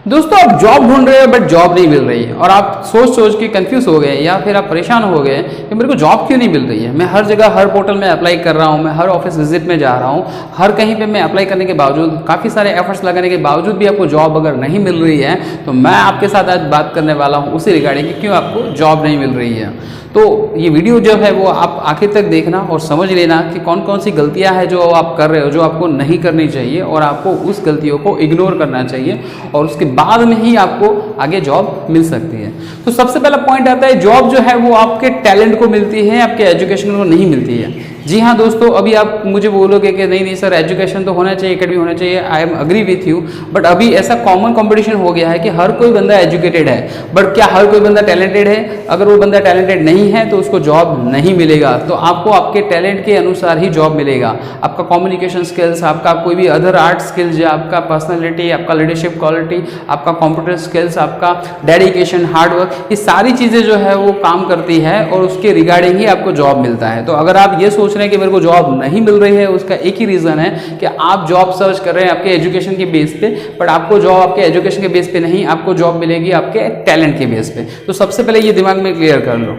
दोस्तों आप जॉब ढूंढ रहे हो बट जॉब नहीं मिल रही है और आप सोच सोच के कंफ्यूज हो गए या फिर आप परेशान हो गए कि मेरे को जॉब क्यों नहीं मिल रही है। मैं हर जगह हर पोर्टल में अप्लाई कर रहा हूँ, मैं हर ऑफिस विजिट में जा रहा हूँ, हर कहीं पे मैं अप्लाई करने के बावजूद, काफ़ी सारे एफर्ट्स लगाने के बावजूद भी आपको जॉब अगर नहीं मिल रही है तो मैं आपके साथ आज बात करने वाला हूँ उसी रिगार्डिंग कि क्यों आपको जॉब नहीं मिल रही है। तो ये वीडियो जो है वो आप आखिर तक देखना और समझ लेना कि कौन कौन सी गलतियां हैं जो आप कर रहे हो, जो आपको नहीं करनी चाहिए और आपको उस गलतियों को इग्नोर करना चाहिए और उसके बाद में ही आपको आगे जॉब मिल सकती है। तो सबसे पहला पॉइंट आता है, जॉब जो है वो आपके टैलेंट को मिलती है, आपके एजुकेशन को नहीं मिलती है। जी हाँ दोस्तों, अभी आप मुझे बोलोगे कि नहीं नहीं सर एजुकेशन तो होना चाहिए, एकेडमी होना चाहिए, I am agree with you, but अभी ऐसा कॉमन कंपटीशन हो गया है कि हर कोई बंदा एजुकेटेड है, बट क्या हर कोई बंदा टैलेंटेड है? अगर वो बंदा टैलेंटेड नहीं है तो उसको जॉब नहीं मिलेगा। तो आपको आपके टैलेंट के अनुसार ही जॉब मिलेगा। आपका कम्युनिकेशन स्किल्स, आपका कोई भी अदर आर्ट स्किल्स, आपका पर्सनैलिटी, आपका लीडरशिप क्वालिटी, आपका कंप्यूटर स्किल्स, आपका डेडिकेशन, हार्डवर्क, ये सारी चीज़ें जो है वो काम करती है और उसके रिगार्डिंग ही आपको जॉब मिलता है। तो अगर आप ये सोच रहे हैं कि मेरे को जॉब नहीं मिल रही है, उसका एक ही रीज़न है कि आप जॉब सर्च कर रहे हैं आपके एजुकेशन के बेस पे, बट आपको जॉब आपके एजुकेशन के बेस पे नहीं, आपको जॉब मिलेगी आपके टैलेंट के बेस पे। तो सबसे पहले ये दिमाग में क्लियर कर लो।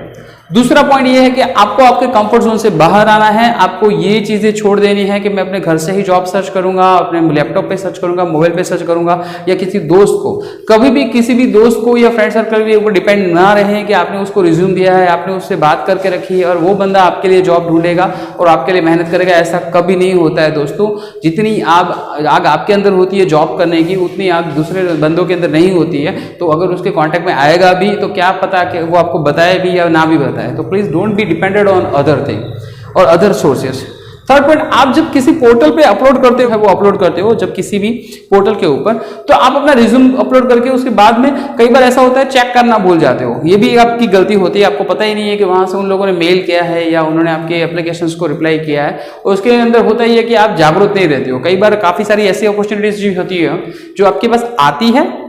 दूसरा पॉइंट ये है कि आपको आपके कंफर्ट जोन से बाहर आना है। आपको ये चीज़ें छोड़ देनी है कि मैं अपने घर से ही जॉब सर्च करूंगा, अपने लैपटॉप पे सर्च करूंगा, मोबाइल पे सर्च करूंगा, या किसी दोस्त को, कभी भी किसी भी दोस्त को या फ्रेंड सर्कल के ऊपर डिपेंड ना रहे कि आपने उसको रिज्यूम दिया है, आपने उससे बात करके रखी है और वो बंदा आपके लिए जॉब ढूंढेगा और आपके लिए मेहनत करेगा। ऐसा कभी नहीं होता है दोस्तों। जितनी आग आपके अंदर होती है जॉब करने की, उतनी आग दूसरे बंदों के अंदर नहीं होती है। तो अगर उसके कॉन्टैक्ट में आएगा भी तो क्या पता कि वो आपको बताए भी या ना भी बताए। तो please don't be depended on other thing और अदर सोर्सेस। थर्ड पॉइंट, आप जब किसी पोर्टल पे अपलोड करते हो, वो अपलोड करते हो जब किसी भी पोर्टल के ऊपर, तो आप अपना रिज्यूम अपलोड करके उसके बाद में कई बार ऐसा होता है चेक करना भूल जाते हो। ये भी आपकी गलती होती है, आपको पता ही नहीं है कि वहां से उन लोगों ने मेल किया है या उन्होंने आपके एप्लीकेशंस को रिप्लाई किया है। और उसके अंदर होता ही है कि आप जागरूक नहीं रहते हो। कई बार काफी सारी ऐसी अपॉर्चुनिटीज जो होती है जो आपके पास आती है,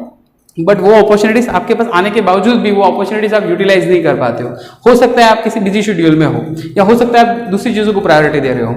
बट वो अपॉर्चुनिटीज आपके पास आने के बावजूद भी वो अपॉर्चुनिटीज आप यूटिलाइज नहीं कर पाते हो सकता है आप किसी बिजी शेड्यूल में हो, या हो सकता है आप दूसरी चीजों को प्रायोरिटी दे रहे हो।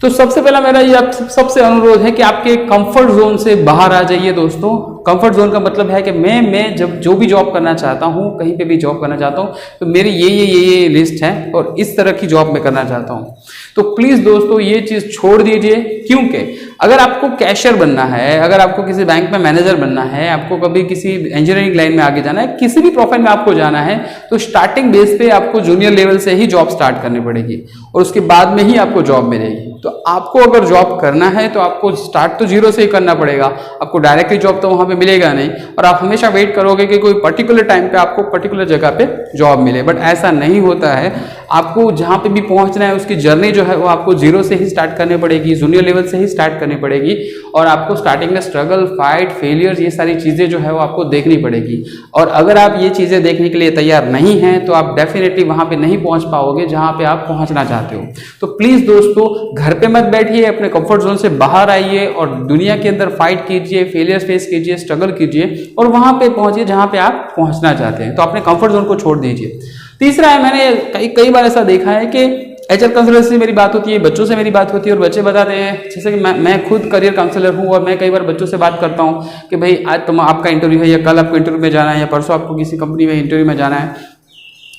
तो सबसे पहला मेरा ये आप सबसे अनुरोध है कि आपके कंफर्ट जोन से बाहर आ जाइए दोस्तों। कंफर्ट जोन का मतलब है कि मैं जब जो भी जॉब करना चाहता हूँ, कहीं पे भी जॉब करना चाहता हूँ, तो मेरी ये लिस्ट है और इस तरह की जॉब मैं करना चाहता हूँ। तो प्लीज दोस्तों ये चीज छोड़ दीजिए, क्योंकि अगर आपको कैशियर बनना है, अगर आपको किसी बैंक में मैनेजर बनना है, आपको कभी किसी इंजीनियरिंग लाइन में आगे जाना है, किसी भी प्रोफाइल में आपको जाना है, तो स्टार्टिंग बेस पे आपको जूनियर लेवल से ही जॉब स्टार्ट करनी पड़ेगी और उसके बाद में ही आपको जॉब मिलेगी। तो आपको अगर जॉब करना है तो आपको स्टार्ट तो जीरो से ही करना पड़ेगा। आपको डायरेक्टली जॉब तो वहां पे मिलेगा नहीं और आप हमेशा वेट करोगे कि कोई पर्टिकुलर टाइम पे आपको पर्टिकुलर जगह पे जॉब मिले, बट ऐसा नहीं होता है। आपको जहां पे भी पहुंचना है उसकी जर्नी जो है वो आपको जीरो से ही स्टार्ट करनी पड़ेगी, जूनियर लेवल से ही स्टार्ट करनी पड़ेगी और आपको स्टार्टिंग में स्ट्रगल, फाइट, फेलियर, ये सारी चीजें जो है वो आपको देखनी पड़ेगी। और अगर आप ये चीजें देखने के लिए तैयार नहीं हैं तो आप डेफिनेटली वहां पे नहीं पहुंच पाओगे जहां पे आप पहुंचना चाहते हो। तो प्लीज दोस्तों घर पे मत बैठिए, अपने कंफर्ट जोन से बाहर आइए और दुनिया के अंदर फाइट कीजिए, फेलियर फेस कीजिए, स्ट्रगल कीजिए और वहां पे पहुंचिए जहां पे आप पहुंचना चाहते हैं। तो अपने कंफर्ट जोन को छोड़ दीजिए। तीसरा है, मैंने कई बार ऐसा देखा है कि एचआर काउंसलर से मेरी बात होती है, बच्चों से मेरी बात होती है और बच्चे बताते हैं, जैसे कि मैं खुद करियर काउंसलर हूं और मैं कई बार बच्चों से बात करता हूं कि भाई आज तुम आपका इंटरव्यू है या कल आपको इंटरव्यू में जाना है या परसों आपको किसी कंपनी में इंटरव्यू में जाना है।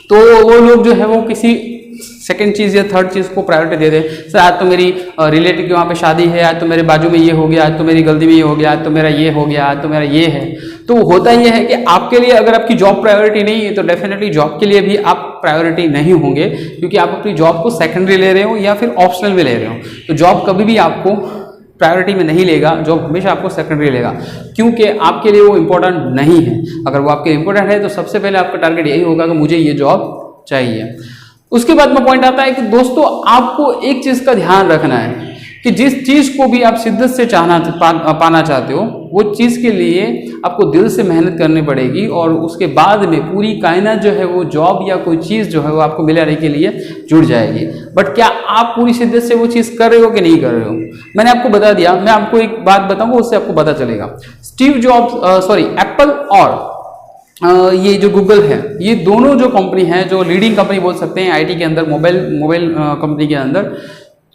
तो वो लोग जो है वो किसी सेकंड चीज या थर्ड चीज को प्रायोरिटी दे दे। सर आज तो मेरी रिलेटिव की वहाँ पे शादी है, आज तो मेरे बाजू में ये हो गया, आज तो मेरी गलती में ये हो गया, आज तो मेरा ये हो गया, आज तो मेरा ये है। तो होता ये है कि आपके लिए अगर आपकी जॉब प्रायोरिटी नहीं है तो डेफिनेटली जॉब के लिए भी आप प्रायोरिटी नहीं होंगे, क्योंकि आप अपनी जॉब को सेकेंडरी ले रहे हो या फिर ऑप्शनल में ले रहे हो। तो जॉब कभी भी आपको प्रायोरिटी में नहीं लेगा, जॉब हमेशा आपको सेकेंडरी लेगा, क्योंकि आपके लिए वो इंपॉर्टेंट नहीं है। अगर वो आपके इंपॉर्टेंट है तो सबसे पहले आपका टारगेट यही होगा कि मुझे ये जॉब चाहिए। उसके बाद में पॉइंट आता है कि दोस्तों आपको एक चीज का ध्यान रखना है कि जिस चीज को भी आप शिद्दत से पाना चाहते हो, वो चीज के लिए आपको दिल से मेहनत करनी पड़ेगी और उसके बाद में पूरी कायनात जो है वो जॉब या कोई चीज जो है वो आपको मिलाने के लिए जुड़ जाएगी। बट क्या आप पूरी शिद्दत से वो चीज कर रहे हो कि नहीं कर रहे हो? मैंने आपको बता दिया, मैं आपको एक बात बताऊंगा उससे आपको पता चलेगा। स्टीव जॉब्स एप्पल और ये जो गूगल है, ये दोनों जो कंपनी है, जो लीडिंग कंपनी बोल सकते हैं आईटी के अंदर, मोबाइल कंपनी के अंदर,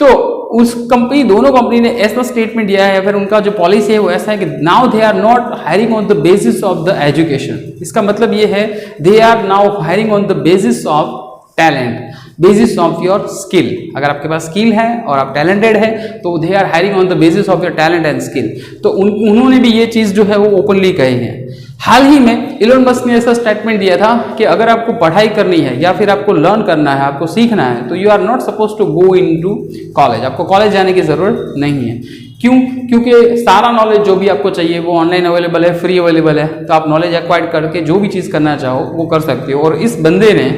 तो उस कंपनी, दोनों कंपनी ने ऐसा स्टेटमेंट दिया है, फिर उनका जो पॉलिसी है वो ऐसा है कि now they are not hiring on the basis of the education. इसका मतलब ये है they are now hiring on the basis of talent, basis of your skill. अगर आपके पास स्किल है और आप टैलेंटेड है तो they are hiring on the basis of your talent and skill. तो उन्होंने भी ये चीज जो है वो ओपनली कही है। हाल ही में इलोन मस्क ने ऐसा स्टेटमेंट दिया था कि अगर आपको पढ़ाई करनी है या फिर आपको लर्न करना है, आपको सीखना है, तो you are not suppose to go into college. आपको कॉलेज जाने की जरूरत नहीं है। क्यों? क्योंकि सारा नॉलेज जो भी आपको चाहिए वो ऑनलाइन अवेलेबल है, फ्री अवेलेबल है। तो आप नॉलेज एक्वायर करके जो भी चीज़ करना चाहो वो कर सकते हो। और इस बंदे ने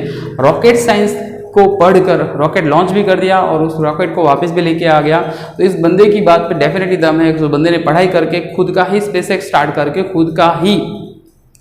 रॉकेट साइंस को पढ़कर रॉकेट लॉन्च भी कर दिया और उस रॉकेट को वापस भी लेके आ गया। तो इस बंदे की बात पे डेफिनेटली दम है। उस बंदे ने पढ़ाई करके खुद का ही स्पेसएक्स स्टार्ट करके खुद का ही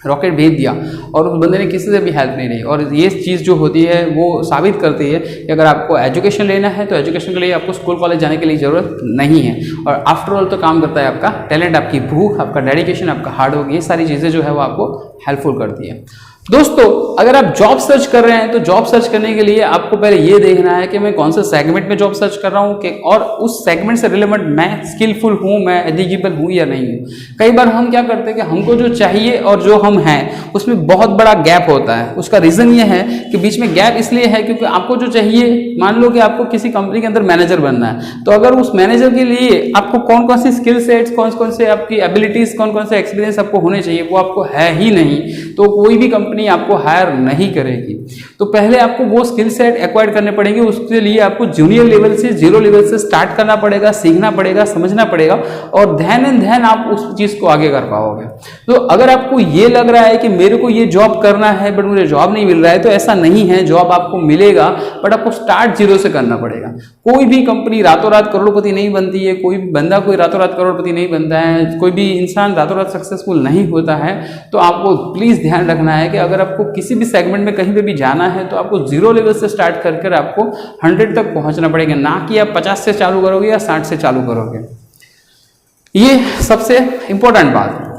रॉकेट भेज दिया और उस बंदे ने किसी से भी हेल्प नहीं ली। और ये चीज़ जो होती है वो साबित करती है कि अगर आपको एजुकेशन लेना है तो एजुकेशन के लिए आपको स्कूल कॉलेज जाने के लिए ज़रूरत नहीं है। और आफ्टर ऑल तो काम करता है आपका टैलेंट, आपकी भूख, आपका डेडिकेशन, आपका हार्डवर्क। ये सारी चीज़ें जो है वो आपको हेल्पफुल करती है। दोस्तों, अगर आप जॉब सर्च कर रहे हैं तो जॉब सर्च करने के लिए आपको पहले ये देखना है कि मैं कौन से सेगमेंट में जॉब सर्च कर रहा हूँ, कि और उस सेगमेंट से रिलेवेंट मैं स्किलफुल हूँ, मैं एलिजिबल हूँ या नहीं हूँ। कई बार हम क्या करते हैं कि हमको जो चाहिए और जो हम हैं उसमें बहुत बड़ा गैप होता है। उसका रीज़न ये है कि बीच में गैप इसलिए है क्योंकि आपको जो चाहिए, मान लो कि आपको किसी कंपनी के अंदर मैनेजर बनना है, तो अगर उस मैनेजर के लिए आपको कौन कौन सी स्किल सेट्स, कौन कौन से आपकी एबिलिटीज़, कौन कौन से एक्सपीरियंस आपको होने चाहिए वो आपको है ही नहीं, तो कोई भी कंपनी आपको हायर नहीं करेगी। तो पहले आपको वो स्किल सेट एक्वायर करने पड़ेंगे। उसके लिए आपको जूनियर लेवल से, जीरो लेवल से स्टार्ट करना पड़ेगा, सीखना पड़ेगा, समझना पड़ेगा और ध्यान एंड ध्यान आप उस चीज को आगे कर पाओगे। तो अगर आपको ये लग रहा है कि मेरे को ये जॉब करना है बट मुझे जॉब नहीं मिल रहा है, तो ऐसा नहीं है। जॉब आपको मिलेगा बट आपको स्टार्ट जीरो से करना पड़ेगा। कोई भी कंपनी रातों रात करोड़पति नहीं बनती है, कोई भी बंदा कोई रातों रात करोड़पति नहीं बनता है, कोई भी इंसान रातों रात सक्सेसफुल नहीं होता है। तो आपको प्लीज ध्यान रखना है कि अगर आपको किसी भी सेगमेंट में कहीं पे भी जाना है तो आपको जीरो लेवल से स्टार्ट कर आपको 100 तक पहुंचना पड़ेगा, ना कि आप 50 से चालू करोगे या 60 से चालू करोगे। ये सबसे इंपॉर्टेंट बात।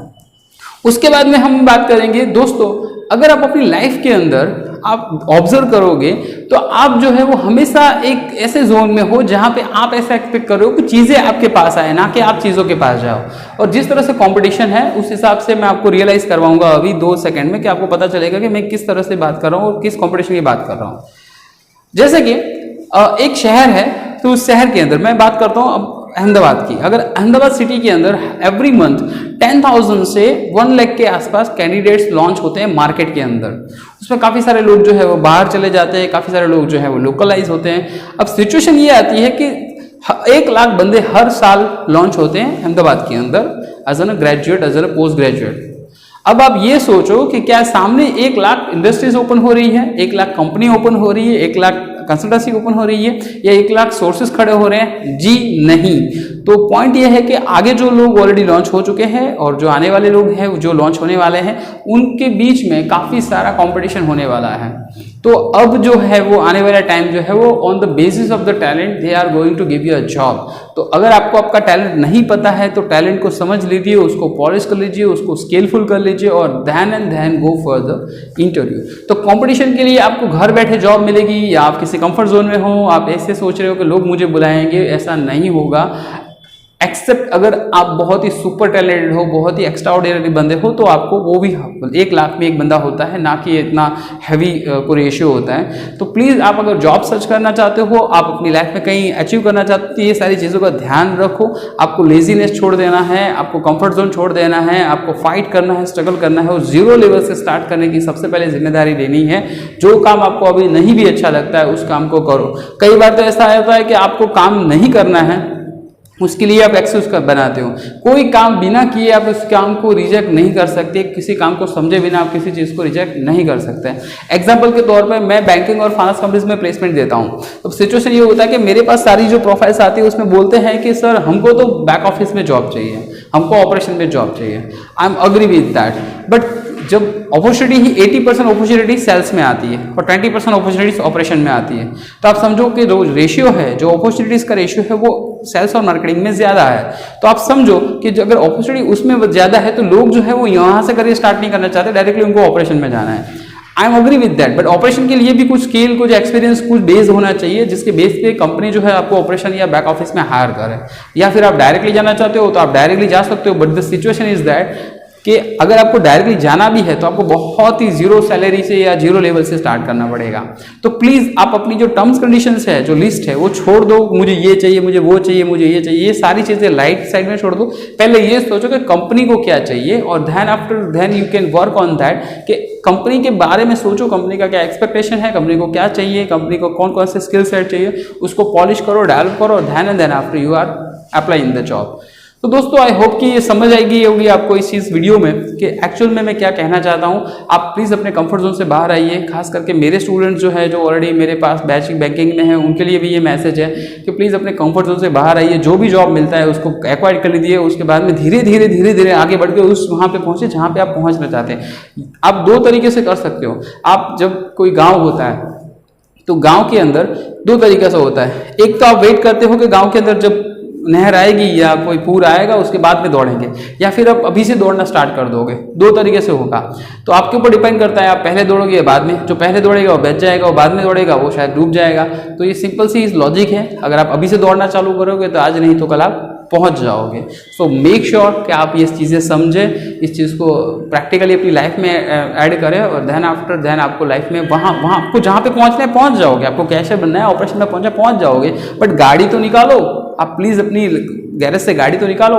उसके बाद में हम बात करेंगे दोस्तों, अगर आप अपनी लाइफ के अंदर आप ऑब्जर्व करोगे तो आप जो है वो हमेशा एक ऐसे जोन में हो जहां पे आप ऐसा एक्सपेक्ट करो कि चीजें आपके पास आए, ना कि आप चीजों के पास जाओ। और जिस तरह से कंपटीशन है उस हिसाब से मैं आपको रियलाइज करवाऊंगा अभी 2 सेकंड में कि आपको पता चलेगा कि मैं किस तरह से बात कर रहा हूँ और किस कंपटीशन की बात कर रहा हूँ। जैसे कि एक शहर है, तो उस शहर के अंदर मैं बात करता हूँ अब अहमदाबाद की। अगर अहमदाबाद सिटी के अंदर एवरी मंथ 10,000 से 1 लाख के आसपास कैंडिडेट्स लॉन्च होते हैं मार्केट के अंदर। उसमें काफ़ी सारे लोग जो है वो बाहर चले जाते हैं, काफ़ी सारे लोग जो है वो लोकलाइज होते हैं। अब सिचुएशन ये आती है कि 1 लाख बंदे हर साल लॉन्च होते हैं अहमदाबाद के अंदर as an graduate, as an post graduate. अब आप ये सोचो कि क्या सामने 1 लाख इंडस्ट्रीज ओपन हो रही है, 1 लाख कंपनी ओपन हो रही है, 1 लाख कंसल्टेंसी ओपन हो रही है, या 1 लाख सोर्सेस खड़े हो रहे हैं? जी नहीं। तो पॉइंट ये है कि आगे जो लोग ऑलरेडी लॉन्च हो चुके हैं और जो आने वाले लोग हैं जो लॉन्च होने वाले हैं उनके बीच में काफी सारा कंपटीशन होने वाला है। तो अब जो है वो आने वाला टाइम जो है वो on the basis of the talent they are going to give you a job. तो अगर आपको आपका टैलेंट नहीं पता है तो टैलेंट को समझ लीजिए, उसको पॉलिश कर लीजिए, उसको स्केलफुल कर लीजिए और then go for the interview. तो कंपटीशन के लिए आपको घर बैठे जॉब मिलेगी या आप किसी कंफर्ट जोन में हो, आप ऐसे सोच रहे हो कि लोग मुझे बुलाएंगे, ऐसा नहीं होगा। एक्सेप्ट अगर आप बहुत ही सुपर टैलेंटेड हो, बहुत ही एक्स्ट्राऑर्डिनरी बंदे हो, तो आपको वो भी 1 लाख में एक बंदा होता है, ना कि इतना हैवी कोई रेशियो होता है। तो प्लीज़ आप अगर जॉब सर्च करना चाहते हो, आप अपनी लाइफ में कहीं अचीव करना चाहते हो, ये सारी चीज़ों का ध्यान रखो। आपको लेजीनेस छोड़ देना है, आपको कंफर्ट जोन छोड़ देना है, आपको फाइट करना है, स्ट्रगल करना है और जीरो लेवल से स्टार्ट करने की सबसे पहले जिम्मेदारी लेनी है। जो काम आपको अभी नहीं भी अच्छा लगता है उस काम को करो। कई बार तो ऐसा होता है कि आपको काम नहीं करना है, उसके लिए आप एक्सक्यूज बनाते हो। कोई काम बिना किए आप उस काम को रिजेक्ट नहीं कर सकते, किसी काम को समझे बिना आप किसी चीज़ को रिजेक्ट नहीं कर सकते। एग्जांपल के तौर पे मैं बैंकिंग और फाइनेंस कंपनीज में प्लेसमेंट देता हूँ। तो सिचुएशन ये होता है कि मेरे पास सारी जो प्रोफाइल्स आती है उसमें बोलते हैं कि सर हमको तो बैक ऑफिस में जॉब चाहिए, हमको ऑपरेशन में जॉब चाहिए। I am agree with that, but जब अपॉर्चुनिटी ही 80% अपॉर्चुनिटी सेल्स में आती है और 20% अपॉर्चुनिटीज ऑपरेशन में आती है, तो आप समझो कि जो रेशियो है, जो अपॉर्चुनिटीज का रेशियो है वो सेल्स और मार्केटिंग में ज्यादा है। तो आप समझो कि अगर अपॉर्चुनिटी उसमें ज्यादा है तो लोग जो है वो यहाँ से करियर स्टार्ट नहीं करना चाहते, डायरेक्टली उनको ऑपरेशन में जाना है। I am agree with that, but operation के लिए भी कुछ स्किल, कुछ एक्सपीरियंस, कुछ बेस होना चाहिए, जिसके बेस पे कंपनी जो है आपको ऑपरेशन या बैक ऑफिस में हायर करे। या फिर आप डायरेक्टली जाना चाहते हो तो आप डायरेक्टली जा सकते हो, but the situation is that कि अगर आपको डायरेक्टली जाना भी है तो आपको बहुत ही जीरो सैलरी से या जीरो लेवल से स्टार्ट करना पड़ेगा। तो प्लीज़ आप अपनी जो टर्म्स कंडीशंस है, जो लिस्ट है, वो छोड़ दो। मुझे ये चाहिए, मुझे वो चाहिए, मुझे ये चाहिए, ये सारी चीज़ें लाइट साइड में छोड़ दो। पहले ये सोचो कि कंपनी को क्या चाहिए, और then you can work on that कि कंपनी के बारे में सोचो, कंपनी का क्या एक्सपेक्टेशन है, कंपनी को क्या चाहिए, कंपनी को कौन कौन से स्किल सेट चाहिए, उसको पॉलिश करो, डेवलप करो, then after you are applying the job. तो दोस्तों आई होप कि ये समझ आएगी होगी आपको इस चीज़ वीडियो में कि एक्चुअल में मैं क्या कहना चाहता हूँ। आप प्लीज़ अपने कंफर्ट जोन से बाहर आइए। खास करके मेरे स्टूडेंट्स जो है, जो ऑलरेडी मेरे पास बैंकिंग में है, उनके लिए भी ये मैसेज है कि प्लीज़ अपने कंफर्ट जोन से बाहर आइए। जो भी जॉब मिलता है उसको एक्वायर कर लीजिए, उसके बाद में धीरे धीरे आगे बढ़ के उस वहाँ पर पहुँचे जहाँ पर आप पहुँचना चाहते हैं। आप दो तरीके से कर सकते हो। आप जब कोई गाँव होता है तो गाँव के अंदर दो तरीके से होता है। एक तो आप वेट करते हो कि गाँव के अंदर जब नहर आएगी या कोई पूर आएगा उसके बाद में दौड़ेंगे, या फिर आप अभी से दौड़ना स्टार्ट कर दोगे। दो तरीके से होगा, तो आपके ऊपर डिपेंड करता है आप पहले दौड़ोगे या बाद में। जो पहले दौड़ेगा वो बच जाएगा, वो बाद में दौड़ेगा वो शायद डूब जाएगा। तो ये सिंपल सी लॉजिक है। अगर आप अभी से दौड़ना चालू करोगे तो आज नहीं तो कल आप पहुंच जाओगे। सो मेक श्योर कि आप ये चीज़ें समझें, इस चीज़ को प्रैक्टिकली अपनी लाइफ में ऐड करें, और देन आपको लाइफ में वहाँ आपको जहाँ पे पहुँचना है पहुँच जाओगे। आपको कैशियर बनना है, ऑपरेशन में पहुँच जाओगे, बट गाड़ी तो निकालो आप प्लीज़, अपनी गैरेज से गाड़ी तो निकालो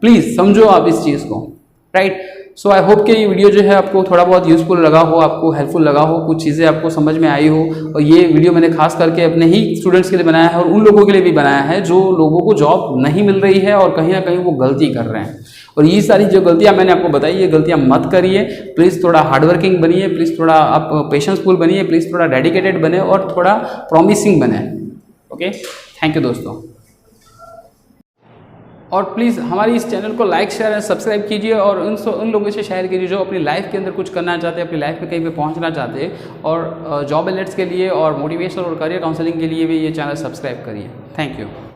प्लीज़। समझो आप इस चीज़ को, राइट। सो आई होप कि ये वीडियो जो है आपको थोड़ा बहुत यूज़फुल लगा हो, आपको हेल्पफुल लगा हो, कुछ चीज़ें आपको समझ में आई हो। और ये वीडियो मैंने खास करके अपने ही स्टूडेंट्स के लिए बनाया है, और उन लोगों के लिए भी बनाया है जो लोगों को जॉब नहीं मिल रही है और कहीं ना कहीं वो गलती कर रहे हैं। और ये सारी जो गलतियां मैंने आपको बताई, ये गलतियां मत करिए। प्लीज़ थोड़ा हार्डवर्किंग बनिए, प्लीज़ थोड़ा आप पेशेंसफुल बनिए, प्लीज़ थोड़ा डेडिकेटेड बने और थोड़ा प्रॉमिसिंग बने। ओके, थैंक यू दोस्तों। और प्लीज़ हमारी इस चैनल को लाइक, शेयर एंड सब्सक्राइब कीजिए, और उन लोगों से शेयर कीजिए जो अपनी लाइफ के अंदर कुछ करना चाहते हैं, अपनी लाइफ में कहीं पे पहुंचना चाहते हैं। और जॉब अलर्ट्स के लिए और मोटिवेशन और करियर काउंसलिंग के लिए भी ये चैनल सब्सक्राइब करिए। Thank you.